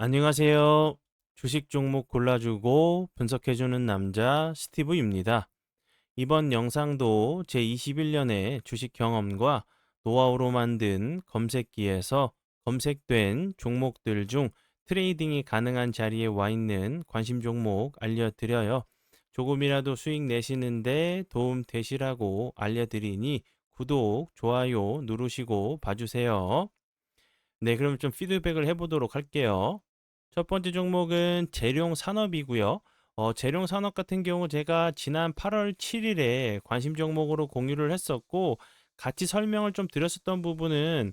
안녕하세요. 주식 종목 골라주고 분석해주는 남자 스티브입니다. 이번 영상도 제21년의 주식 경험과 노하우로 만든 검색기에서 검색된 종목들 중 트레이딩이 가능한 자리에 와 있는 관심 종목 알려드려요. 조금이라도 수익 내시는데 도움 되시라고 알려드리니 구독, 좋아요 누르시고 봐주세요. 네, 그럼 좀 피드백을 해보도록 할게요. 첫 번째 종목은 재룡 산업이고요. 재룡 산업 같은 경우 제가 지난 8월 7일에 관심 종목으로 공유를 했었고 같이 설명을 좀 드렸었던 부분은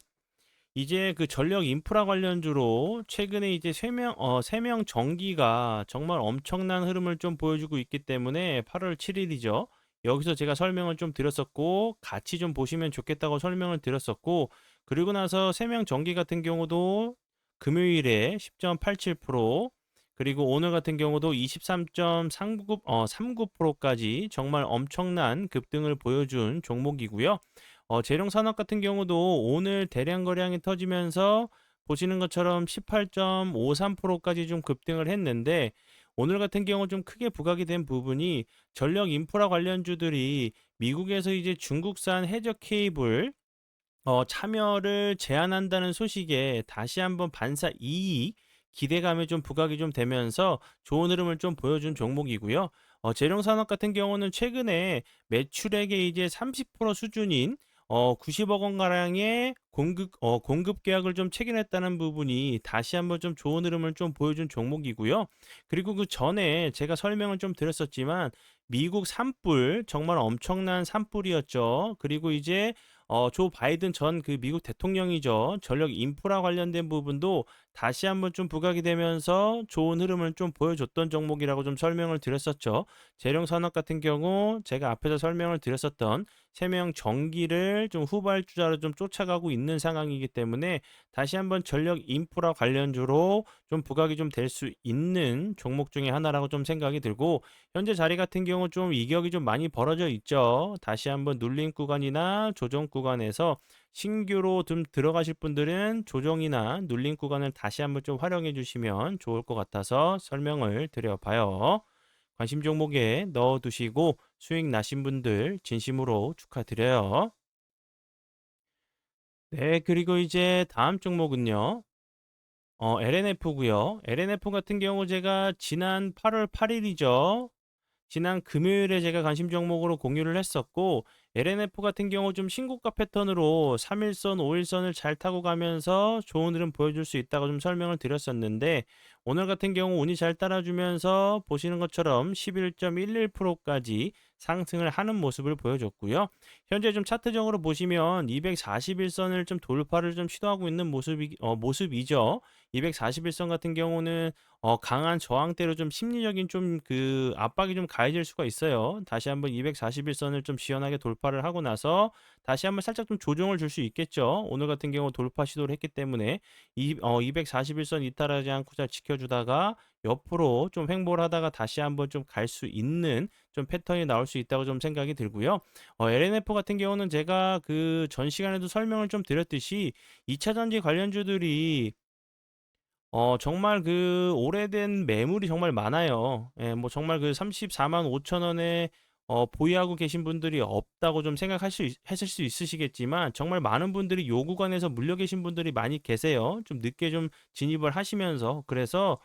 이제 그 전력 인프라 관련주로 최근에 이제 세명 전기가 정말 엄청난 흐름을 좀 보여주고 있기 때문에 8월 7일이죠. 여기서 제가 설명을 좀 드렸었고 같이 좀 보시면 좋겠다고 설명을 드렸었고 그리고 나서 세명 전기 같은 경우도 금요일에 10.87% 그리고 오늘 같은 경우도 23.39%까지 정말 엄청난 급등을 보여준 종목이고요. 재룡산업 같은 경우도 오늘 대량 거래량이 터지면서 보시는 것처럼 18.53%까지 좀 급등을 했는데 오늘 같은 경우 좀 크게 부각이 된 부분이 전력 인프라 관련주들이 미국에서 이제 중국산 해저 케이블 참여를 제한한다는 소식에 다시 한번 반사 이익 기대감에 좀 부각이 좀 되면서 좋은 흐름을 좀 보여준 종목이고요. 재룡산업 같은 경우는 최근에 매출액의 이제 30% 수준인 90억 원 가량의 공급 계약을 좀 체결했다는 부분이 다시 한번 좀 좋은 흐름을 좀 보여준 종목이고요. 그리고 그 전에 제가 설명을 좀 드렸었지만 미국 산불 정말 엄청난 산불이었죠. 그리고 이제 조 바이든 전 그 미국 대통령이죠. 전력 인프라 관련된 부분도 다시 한번 좀 부각이 되면서 좋은 흐름을 좀 보여줬던 종목이라고 좀 설명을 드렸었죠. 재룡 산업 같은 경우 제가 앞에서 설명을 드렸었던 세명 전기를 좀 후발주자로 좀 쫓아가고 있는 상황이기 때문에 다시 한번 전력 인프라 관련주로 좀 부각이 좀 될 수 있는 종목 중에 하나라고 좀 생각이 들고 현재 자리 같은 경우 좀 이격이 좀 많이 벌어져 있죠. 다시 한번 눌림 구간이나 조정 구간에서 신규로 좀 들어가실 분들은 조정이나 눌림 구간을 다시 한번 좀 활용해 주시면 좋을 것 같아서 설명을 드려봐요. 관심 종목에 넣어두시고 수익 나신 분들 진심으로 축하드려요. 네, 그리고 이제 다음 종목은요. LNF고요. LNF 같은 경우 제가 지난 8월 8일이죠. 지난 금요일에 제가 관심 종목으로 공유를 했었고 LNF 같은 경우 좀 신고가 패턴으로 3일선, 5일선을 잘 타고 가면서 좋은 흐름 보여줄 수 있다고 좀 설명을 드렸었는데 오늘 같은 경우 운이 잘 따라주면서 보시는 것처럼 11.11%까지 상승을 하는 모습을 보여줬고요. 현재 좀 차트적으로 보시면 241선을 좀 돌파를 좀 시도하고 있는 모습이죠. 241선 같은 경우는 강한 저항대로 좀 심리적인 좀 그 압박이 좀 가해질 수가 있어요. 다시 한번 241선을 좀 시원하게 돌파를 하고 나서 다시 한번 살짝 좀 조정을 줄 수 있겠죠. 오늘 같은 경우 돌파 시도를 했기 때문에 241선 이탈하지 않고 잘 지켜주다가 옆으로 좀 횡보를 하다가 다시 한번 좀 갈 수 있는 좀 패턴이 나올 수 있다고 좀 생각이 들고요. LNF 같은 경우는 제가 그 전 시간에도 설명을 좀 드렸듯이 2차 전지 관련주들이 정말 그 오래된 매물이 정말 많아요. 예, 뭐 정말 그 34만 5천 원에 보유하고 계신 분들이 없다고 좀 하실 수 있으시겠지만 정말 많은 분들이 요 구간에서 물려 계신 분들이 많이 계세요. 좀 늦게 좀 진입을 하시면서 그래서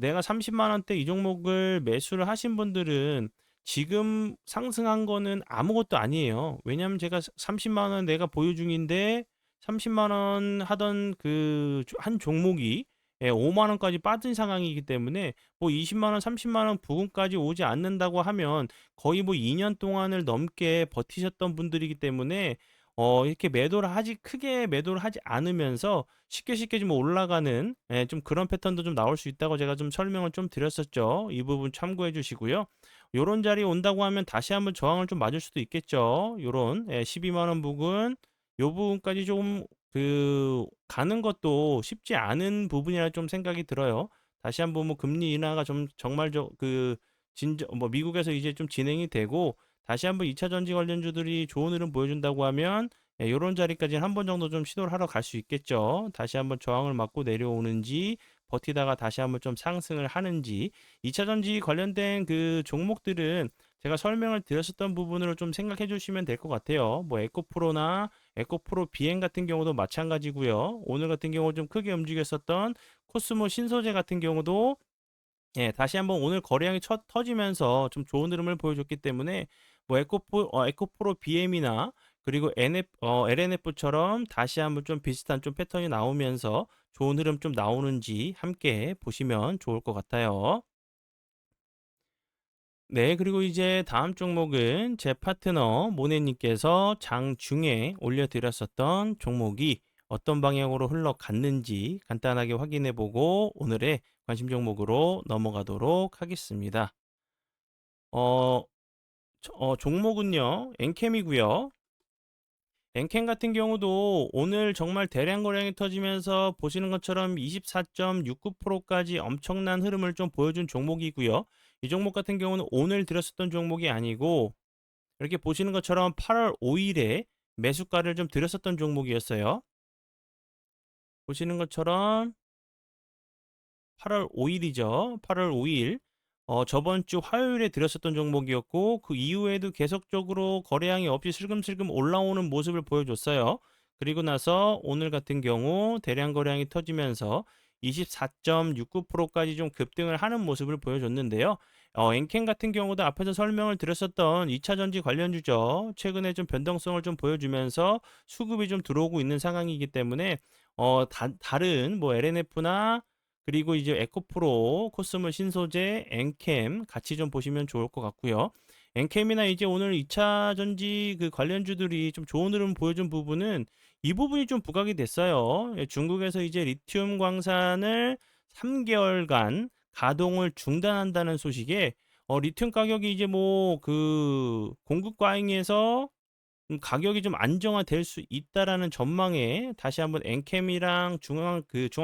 내가 30만 원대 이 종목을 매수를 하신 분들은 지금 상승한 거는 아무것도 아니에요. 왜냐하면 제가 30만 원 내가 보유 중인데 30만 원 하던 그 한 종목이 5만 원까지 빠진 상황이기 때문에 뭐 20만 원, 30만 원 부근까지 오지 않는다고 하면 거의 뭐 2년 동안을 넘게 버티셨던 분들이기 때문에 이렇게 크게 매도를 하지 않으면서 쉽게 쉽게 좀 올라가는 좀 그런 패턴도 좀 나올 수 있다고 제가 좀 설명을 좀 드렸었죠. 이 부분 참고해 주시고요. 요런 자리에 온다고 하면 다시 한번 저항을 좀 맞을 수도 있겠죠. 요런 12만 원 부근 요 부분까지 좀 가는 것도 쉽지 않은 부분이라 좀 생각이 들어요. 다시 한번 뭐 금리 인하가 좀 정말 뭐 미국에서 이제 좀 진행이 되고 다시 한번 2차 전지 관련주들이 좋은 흐름 보여준다고 하면 예, 요런 자리까지는 한 번 정도 좀 시도를 하러 갈 수 있겠죠. 다시 한번 저항을 맞고 내려오는지 버티다가 다시 한번 좀 상승을 하는지 2차 전지 관련된 그 종목들은 제가 설명을 드렸었던 부분으로 좀 생각해 주시면 될 것 같아요. 뭐 에코프로나 에코프로 비행 같은 경우도 마찬가지고요. 오늘 같은 경우 좀 크게 움직였었던 코스모 신소재 같은 경우도 예, 다시 한번 오늘 거래량이 터지면서 좀 좋은 흐름을 보여줬기 때문에 뭐 에코프로 BM이나 그리고 LNF처럼 다시 한번 좀 비슷한 좀 패턴이 나오면서 좋은 흐름 좀 나오는지 함께 보시면 좋을 것 같아요. 네, 그리고 이제 다음 종목은 제 파트너 모네님께서 장중에 올려드렸었던 종목이 어떤 방향으로 흘러갔는지 간단하게 확인해 보고 오늘의 관심 종목으로 넘어가도록 하겠습니다. 어, 종목은요, 엔캠이고요. 엔캠 같은 경우도 오늘 정말 대량 거래량이 터지면서 보시는 것처럼 24.69%까지 엄청난 흐름을 좀 보여준 종목이고요. 이 종목 같은 경우는 오늘 들었었던 종목이 아니고 이렇게 보시는 것처럼 8월 5일에 매수가를 좀 들였었던 종목이었어요. 보시는 것처럼 8월 5일이죠. 8월 5일. 저번 주 화요일에 들었었던 종목이었고 그 이후에도 계속적으로 거래량이 없이 슬금슬금 올라오는 모습을 보여줬어요. 그리고 나서 오늘 같은 경우 대량 거래량이 터지면서 24.69%까지 좀 급등을 하는 모습을 보여줬는데요. 엔캔 같은 경우도 앞에서 설명을 드렸었던 2차 전지 관련주죠. 최근에 좀 변동성을 좀 보여주면서 수급이 좀 들어오고 있는 상황이기 때문에 다른 뭐 LNF나 그리고 이제 에코프로, 코스모 신소재, 엔캠 같이 좀 보시면 좋을 것 같고요. 엔캠이나 이제 오늘 2차 전지 그 관련주들이 좀 좋은 흐름 보여준 부분은 이 부분이 좀 부각이 됐어요. 예, 중국에서 이제 리튬 광산을 3개월간 가동을 중단한다는 소식에 리튬 가격이 이제 뭐 그 공급 과잉에서 가격이 좀 안정화될 수 있다라는 전망에 다시 한번 엔캠이랑 중앙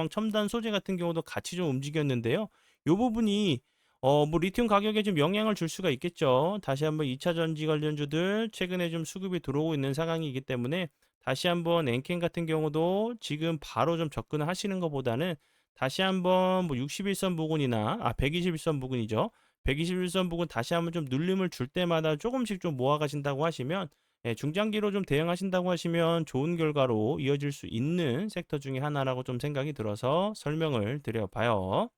첨단 소재 같은 경우도 같이 좀 움직였는데요. 요 부분이 뭐 리튬 가격에 좀 영향을 줄 수가 있겠죠. 다시 한번 2차 전지 관련주들 최근에 좀 수급이 들어오고 있는 상황이기 때문에 다시 한번 엔캠 같은 경우도 지금 바로 좀 접근을 하시는 것보다는 다시 한번 뭐 61선 부근이나 121선 부근이죠. 121선 부근 다시 한번 좀 눌림을 줄 때마다 조금씩 좀 모아 가신다고 하시면 예, 중장기로 좀 대응하신다고 하시면 좋은 결과로 이어질 수 있는 섹터 중에 하나라고 좀 생각이 들어서 설명을 드려봐요.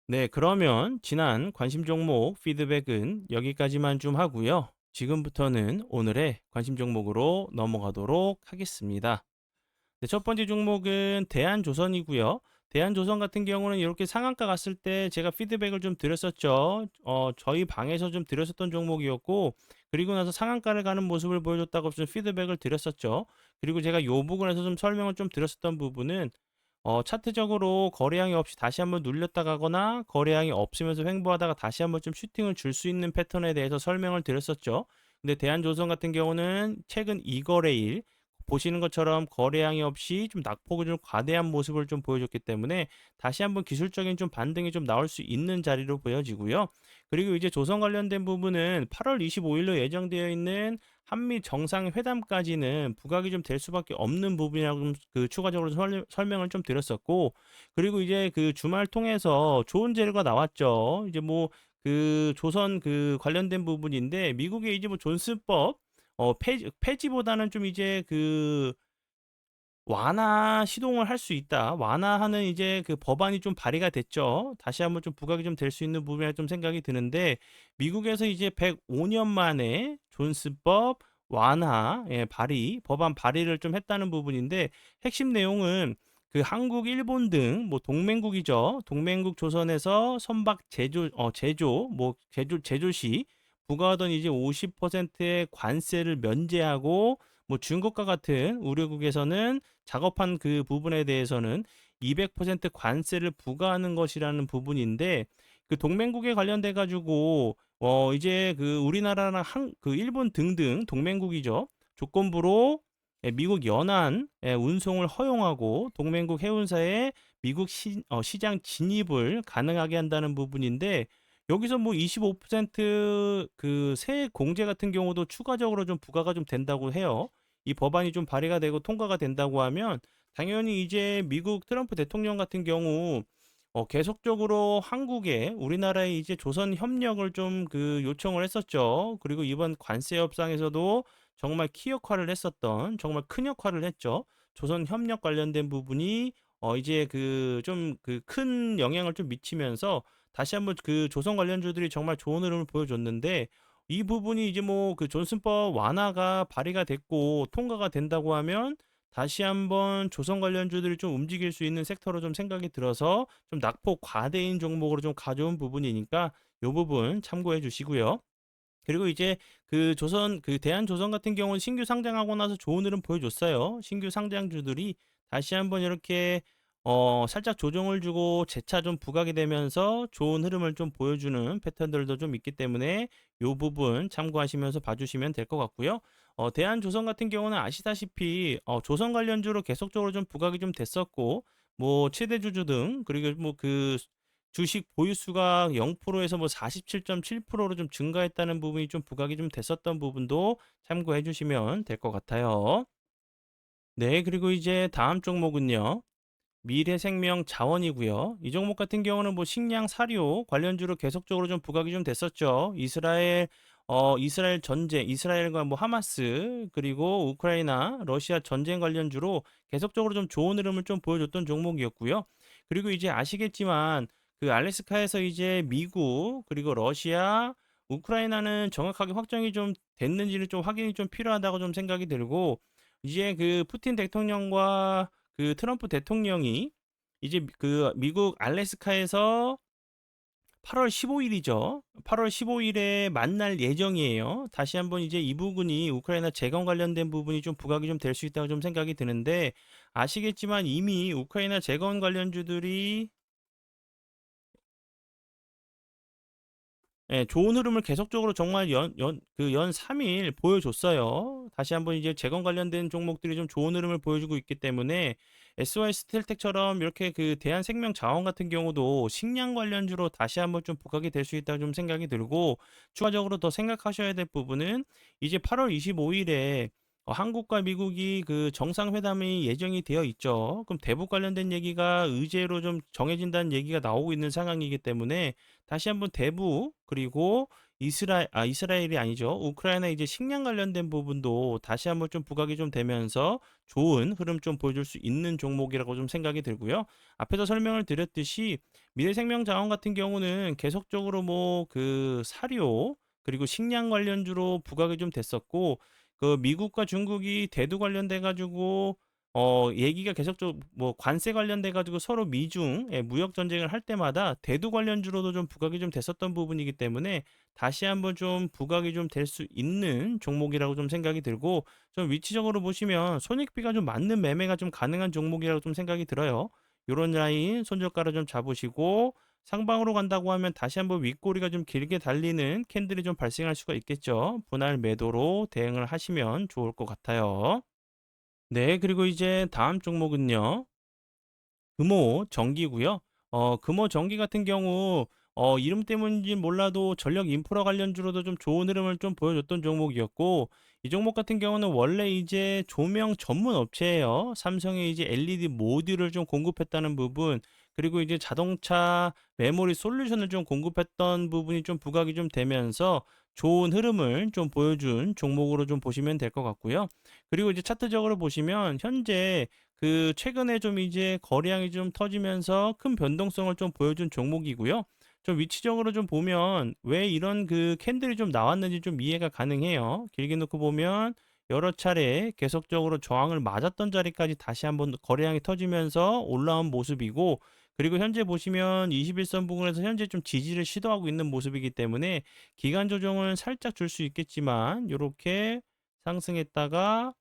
네, 그러면 지난 관심 종목 피드백은 여기까지만 좀 하고요. 지금부터는 오늘의 관심 종목으로 넘어가도록 하겠습니다. 네, 첫 번째 종목은 대한조선이고요. 대한조선 같은 경우는 이렇게 상한가 갔을 때 제가 피드백을 좀 드렸었죠. 저희 방에서 좀 드렸었던 종목이었고, 그리고 나서 상한가를 가는 모습을 보여줬다고 좀 피드백을 드렸었죠. 그리고 제가 요 부분에서 좀 설명을 좀 드렸었던 부분은 차트적으로 거래량이 없이 다시 한번 눌렸다 가거나 거래량이 없으면서 횡보하다가 다시 한번 좀 슈팅을 줄 수 있는 패턴에 대해서 설명을 드렸었죠. 근데 대한조선 같은 경우는 최근 2거래일 보시는 것처럼 거래량이 없이 좀 낙폭을 좀 과대한 모습을 좀 보여줬기 때문에 다시 한번 기술적인 좀 반등이 좀 나올 수 있는 자리로 보여지고요. 그리고 이제 조선 관련된 부분은 8월 25일로 예정되어 있는 한미 정상회담까지는 부각이 좀 될 수밖에 없는 부분이라고 그 추가적으로 설명을 좀 드렸었고, 그리고 이제 그 주말 통해서 좋은 재료가 나왔죠. 이제 뭐 그 조선 그 관련된 부분인데 미국의 이제 뭐 존스법 폐지보다는 좀 이제 그 완화 시동을 할 수 있다. 완화하는 이제 그 법안이 좀 발의가 됐죠. 다시 한번 좀 부각이 좀 될 수 있는 부분이라 좀 생각이 드는데 미국에서 이제 105년 만에 존스법 완화 법안 발의를 좀 했다는 부분인데 핵심 내용은 그 한국, 일본 등 뭐 동맹국이죠. 동맹국 조선에서 선박 제조 시 부과하던 이제 50%의 관세를 면제하고 뭐 중국과 같은 우려국에서는 작업한 그 부분에 대해서는 200% 관세를 부과하는 것이라는 부분인데 그 동맹국에 관련돼 가지고 이제 그 우리나라랑 그 일본 등등 동맹국이죠. 조건부로 미국 연안 운송을 허용하고 동맹국 해운사에 미국 시장 진입을 가능하게 한다는 부분인데 여기서 뭐 25% 세액 공제 같은 경우도 추가적으로 좀 부과가 좀 된다고 해요. 이 법안이 좀 발의가 되고 통과가 된다고 하면 당연히 이제 미국 트럼프 대통령 같은 경우 계속적으로 한국에 우리나라에 이제 조선 협력을 좀 그 요청을 했었죠. 그리고 이번 관세 협상에서도 정말 키 역할을 했었던 정말 큰 역할을 했죠. 조선 협력 관련된 부분이 이제 그 좀 그 큰 영향을 좀 미치면서 다시 한번 그 조선 관련주들이 정말 좋은 흐름을 보여줬는데 이 부분이 이제 뭐 그 존슨법 완화가 발의가 됐고 통과가 된다고 하면 다시 한번 조선 관련주들이 좀 움직일 수 있는 섹터로 좀 생각이 들어서 좀 낙폭 과대인 종목으로 좀 가져온 부분이니까 요 부분 참고해 주시고요. 그리고 이제 그 조선 그 대한조선 같은 경우는 신규 상장하고 나서 좋은 흐름 보여줬어요. 신규 상장주들이 다시 한번 이렇게 살짝 조정을 주고 재차 좀 부각이 되면서 좋은 흐름을 좀 보여주는 패턴들도 좀 있기 때문에 요 부분 참고하시면서 봐주시면 될 것 같고요. 대한조선 같은 경우는 아시다시피 조선 관련주로 계속적으로 좀 부각이 좀 됐었고 뭐 최대주주 등 그리고 뭐 그 주식 보유수가 0%에서 뭐 47.7%로 좀 증가했다는 부분이 좀 부각이 좀 됐었던 부분도 참고해 주시면 될 것 같아요. 네, 그리고 이제 다음 종목은요. 미래생명 자원이고요. 이 종목 같은 경우는 뭐 식량 사료 관련주로 계속적으로 좀 부각이 좀 됐었죠. 이스라엘 전쟁, 이스라엘과 뭐 하마스 그리고 우크라이나, 러시아 전쟁 관련주로 계속적으로 좀 좋은 흐름을 좀 보여줬던 종목이었고요. 그리고 이제 아시겠지만 그 알래스카에서 이제 미국 그리고 러시아, 우크라이나는 정확하게 확정이 좀 됐는지를 좀 확인이 좀 필요하다고 좀 생각이 들고 이제 그 푸틴 대통령과 그 트럼프 대통령이 이제 그 미국 알래스카에서 8월 15일이죠. 8월 15일에 만날 예정이에요. 다시 한번 이제 이 부분이 우크라이나 재건 관련된 부분이 좀 부각이 좀 될 수 있다고 좀 생각이 드는데 아시겠지만 이미 우크라이나 재건 관련주들이 예, 좋은 흐름을 계속적으로 정말 연 3일 보여줬어요. 다시 한번 이제 재건 관련된 종목들이 좀 좋은 흐름을 보여주고 있기 때문에 SY 스텔텍처럼 이렇게 그 대한생명자원 같은 경우도 식량 관련주로 다시 한번 좀 부각이 될 수 있다고 좀 생각이 들고 추가적으로 더 생각하셔야 될 부분은 이제 8월 25일에 한국과 미국이 그 정상회담이 예정이 되어 있죠. 그럼 대북 관련된 얘기가 의제로 좀 정해진다는 얘기가 나오고 있는 상황이기 때문에 다시 한번 대북 그리고 이스라엘이 아니죠. 우크라이나 이제 식량 관련된 부분도 다시 한번 좀 부각이 좀 되면서 좋은 흐름 좀 보여줄 수 있는 종목이라고 좀 생각이 들고요. 앞에서 설명을 드렸듯이 미래생명자원 같은 경우는 계속적으로 뭐 그 사료 그리고 식량 관련주로 부각이 좀 됐었고 그 미국과 중국이 대두 관련돼 가지고 얘기가 계속적으로 뭐 관세 관련돼 가지고 서로 미중 무역 전쟁을 할 때마다 대두 관련주로도 좀 부각이 좀 됐었던 부분이기 때문에 다시 한번 좀 부각이 좀 될 수 있는 종목이라고 좀 생각이 들고 좀 위치적으로 보시면 손익비가 좀 맞는 매매가 좀 가능한 종목이라고 좀 생각이 들어요. 요런 라인 손절가를 좀 잡으시고 상방으로 간다고 하면 다시 한번 윗꼬리가 좀 길게 달리는 캔들이 좀 발생할 수가 있겠죠. 분할 매도로 대응을 하시면 좋을 것 같아요. 네, 그리고 이제 다음 종목은요. 금호 전기고요. 금호 전기 같은 경우 이름 때문인지 몰라도 전력 인프라 관련주로도 좀 좋은 흐름을 좀 보여줬던 종목이었고 이 종목 같은 경우는 원래 이제 조명 전문 업체예요. 삼성에 이제 LED 모듈을 좀 공급했다는 부분 그리고 이제 자동차 메모리 솔루션을 좀 공급했던 부분이 좀 부각이 좀 되면서 좋은 흐름을 좀 보여준 종목으로 좀 보시면 될 것 같고요. 그리고 이제 차트적으로 보시면 현재 그 최근에 좀 이제 거래량이 좀 터지면서 큰 변동성을 좀 보여준 종목이고요. 좀 위치적으로 좀 보면 왜 이런 그 캔들이 좀 나왔는지 좀 이해가 가능해요. 길게 놓고 보면 여러 차례 계속적으로 저항을 맞았던 자리까지 다시 한번 거래량이 터지면서 올라온 모습이고 그리고 현재 보시면 21선 부근에서 현재 좀 지지를 시도하고 있는 모습이기 때문에 기간 조정을 살짝 줄 수 있겠지만 요렇게 상승했다가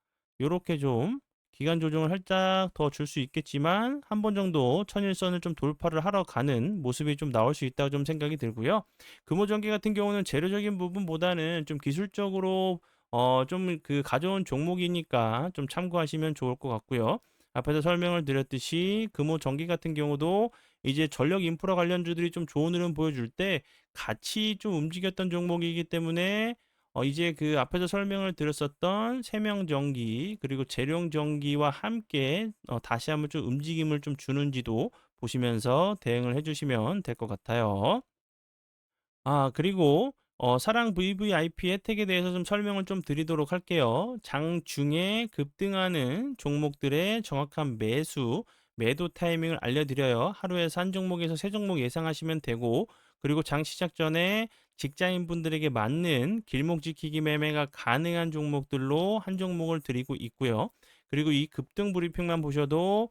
요렇게 좀 기간 조정을 살짝 더 줄 수 있겠지만 한 번 정도 천일선을 좀 돌파를 하러 가는 모습이 좀 나올 수 있다고 좀 생각이 들고요. 금호전기 같은 경우는 재료적인 부분보다는 좀 기술적으로 좀 그 가져온 종목이니까 좀 참고하시면 좋을 것 같고요. 앞에서 설명을 드렸듯이 금호전기 같은 경우도 이제 전력 인프라 관련주들이 좀 좋은 흐름 보여줄 때 같이 좀 움직였던 종목이기 때문에 이제 그 앞에서 설명을 드렸었던 세명전기 그리고 재룡전기와 함께 다시 한번 좀 움직임을 좀 주는지도 보시면서 대응을 해 주시면 될 것 같아요. 그리고 사랑 VVIP 혜택에 대해서 좀 설명을 좀 드리도록 할게요. 장중에 급등하는 종목들의 정확한 매도 타이밍을 알려드려요. 하루에서 한 종목에서 세 종목 예상하시면 되고, 그리고 장 시작 전에 직장인분들에게 맞는 길목 지키기 매매가 가능한 종목들로 한 종목을 드리고 있고요. 그리고 이 급등 브리핑만 보셔도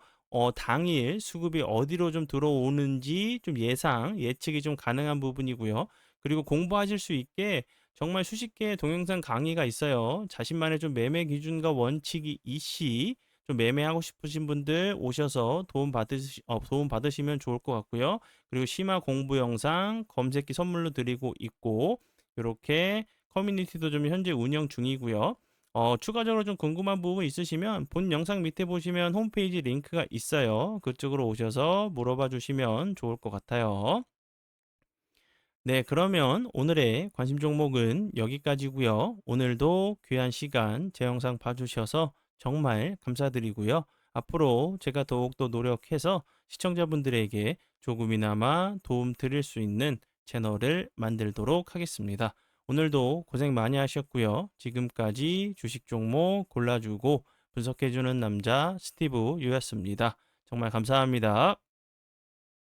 당일 수급이 어디로 좀 들어오는지 좀 예측이 좀 가능한 부분이고요. 그리고 공부하실 수 있게 정말 수십 개의 동영상 강의가 있어요. 자신만의 좀 매매 기준과 원칙이 이시 좀 매매하고 싶으신 분들 오셔서 도움 받으시면 좋을 것 같고요. 그리고 심화 공부 영상 검색기 선물로 드리고 있고 이렇게 커뮤니티도 좀 현재 운영 중이고요. 추가적으로 좀 궁금한 부분 있으시면 본 영상 밑에 보시면 홈페이지 링크가 있어요. 그쪽으로 오셔서 물어봐 주시면 좋을 것 같아요. 네, 그러면 오늘의 관심 종목은 여기까지고요. 오늘도 귀한 시간 제 영상 봐주셔서 정말 감사드리고요. 앞으로 제가 더욱더 노력해서 시청자분들에게 조금이나마 도움 드릴 수 있는 채널을 만들도록 하겠습니다. 오늘도 고생 많이 하셨고요. 지금까지 주식 종목 골라주고 분석해주는 남자 스티브 유였습니다. 정말 감사합니다.